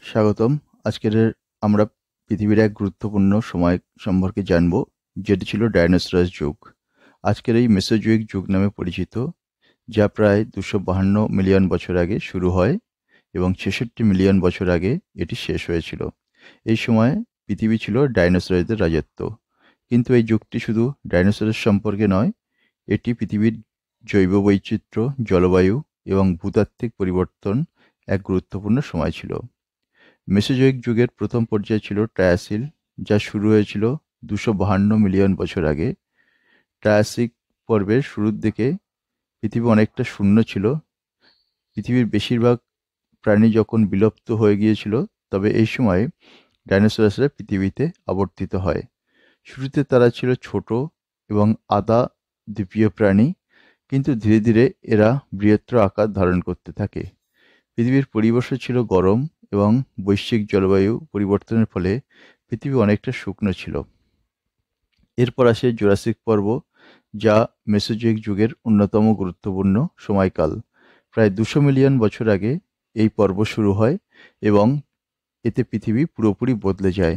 স্বাগতম। আজকের আমরা পৃথিবীর এক গুরুত্বপূর্ণ সময় সম্পর্কে জানব, যেটি ছিল ডাইনোসরাস যুগ। আজকের এই মেসোজোয়িক যুগ নামে পরিচিত, যা প্রায় 252 মিলিয়ন বছর আগে শুরু হয় এবং 66 মিলিয়ন বছর আগে এটি শেষ হয়েছিল। এই সময় পৃথিবী ছিল ডাইনোসরদের রাজত্ব। কিন্তু এই যুগটি শুধু ডাইনোসরের সম্পর্কে নয়, এটি পৃথিবীর জৈব বৈচিত্র্য, জলবায়ু এবং ভূতাত্ত্বিক পরিবর্তন এক গুরুত্বপূর্ণ সময় ছিল। মেসোজোয়িক যুগের প্রথম পর্যায় ছিল ট্রায়াসিল, যা শুরু হয়েছিল 252 মিলিয়ন বছর আগে। ট্রায়াসিক পর্বের শুরুর দিকে পৃথিবী অনেকটা শূন্য ছিল। পৃথিবীর বেশিরভাগ প্রাণী যখন বিলুপ্ত হয়ে গিয়েছিল, তবে এই সময়ে ডাইনোসরাসরা পৃথিবীতে আবর্তিত হয়। শুরুতে তারা ছিল ছোট এবং আধা দ্বীপীয় প্রাণী, কিন্তু ধীরে ধীরে এরা বৃহত্তর আকার ধারণ করতে থাকে। পৃথিবীর পরিবেশও ছিল গরম এবং বৈশ্বিক জলবায়ু পরিবর্তনের ফলে পৃথিবী অনেকটা শুকনো ছিল। এরপর আসে জুরাসিক পর্ব, যা মেসোজোয়িক যুগের অন্যতম গুরুত্বপূর্ণ সময়কাল। প্রায় 200 মিলিয়ন বছর আগে এই পর্ব শুরু হয় এবং এতে পৃথিবী পুরোপুরি বদলে যায়।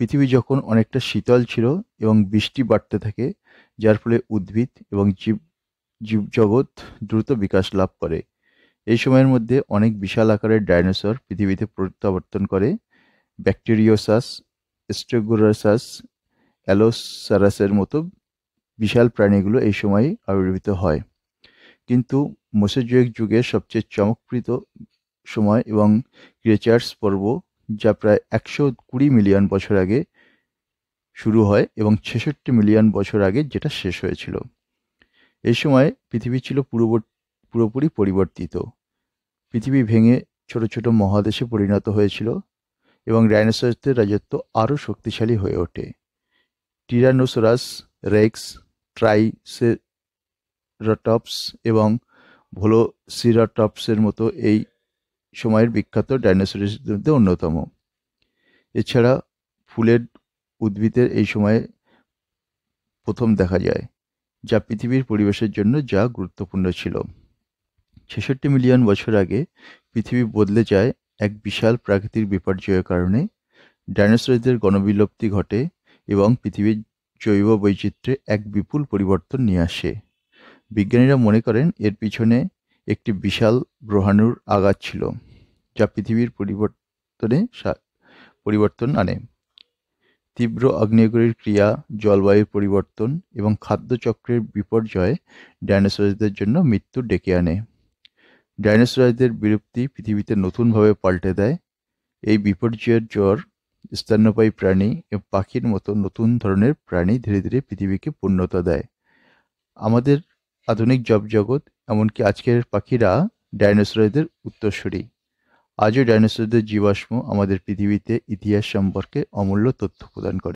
পৃথিবী যখন অনেকটা শীতল ছিল এবং বৃষ্টি বাড়তে থাকে, যার ফলে উদ্ভিদ এবং জীবজগৎ দ্রুত বিকাশ লাভ করে। এই সময়ের মধ্যে অনেক বিশাল আকারের ডাইনোসর পৃথিবীতে প্রত্যাবর্তন করে। ব্যাকটেরিওসাস, স্টেগোসারাস, অ্যালোসারাসের মতো বিশাল প্রাণীগুলো এই সময়ে আবির্ভূত হয়। কিন্তু মেসোজোয়িক যুগের সবচেয়ে চমকপ্রদ সময় এবং ক্রিয়েচার্স পর্ব, যা প্রায় 120 মিলিয়ন বছর আগে শুরু হয় এবং 66 মিলিয়ন বছর আগে যেটা শেষ হয়েছিল। এই সময় পৃথিবী ছিল পুরোপুরি পরিবর্তিত। পৃথিবী ভেঙে ছোট ছোট মহাদেশে পরিণত হয়েছিল এবং ডাইনোসরদের রাজত্ব আরও শক্তিশালী হয়ে ওঠে। টিরানোসরাস রেক্স, ট্রাইসেরাটপস এবং ভেলোসিরাপটরের মতো এই সময়ের বিখ্যাত ডাইনোসরের মধ্যে অন্যতম। এছাড়া ফুলের উদ্ভিদের এই সময়ে প্রথম দেখা যায়, যা পৃথিবীর পরিবেশের জন্য যা গুরুত্বপূর্ণ ছিল। 66 মিলিয়ন বছর আগে পৃথিবী বদলে যায় এক বিশাল প্রাকৃতিক বিপর্যয়ের কারণে। ডাইনোসরদের গণবিলুপ্তি ঘটে এবং পৃথিবীর জৈব বৈচিত্র্যে এক বিপুল পরিবর্তন নিয়ে আসে। বিজ্ঞানীরা মনে করেন এর পিছনে একটি বিশাল গ্রহাণুর আঘাত ছিল, যা পৃথিবীর পরিবর্তন আনে। তীব্র আগ্নেয়গিরির ক্রিয়া, জলবায়ুর পরিবর্তন এবং খাদ্যচক্রের বিপর্যয় ডাইনোসরদের জন্য মৃত্যু ডেকে আনে। ডাইনোসরদের বিলুপ্তি পৃথিবীতে নতুনভাবে পাল্টে দেয়। এই বিপর্যয়ের জ্বর স্তন্যপায়ী প্রাণী এবং পাখির মতো নতুন ধরনের প্রাণী ধীরে ধীরে পৃথিবীকে পূর্ণতা দেয়। আমাদের আধুনিক জগৎ, এমনকি আজকের পাখিরা ডাইনোসরদের উত্তরসূরি। আজও ডাইনোসরদের জীবাশ্ম আমাদের পৃথিবীতে ইতিহাস সম্পর্কে অমূল্য তথ্য প্রদান করে।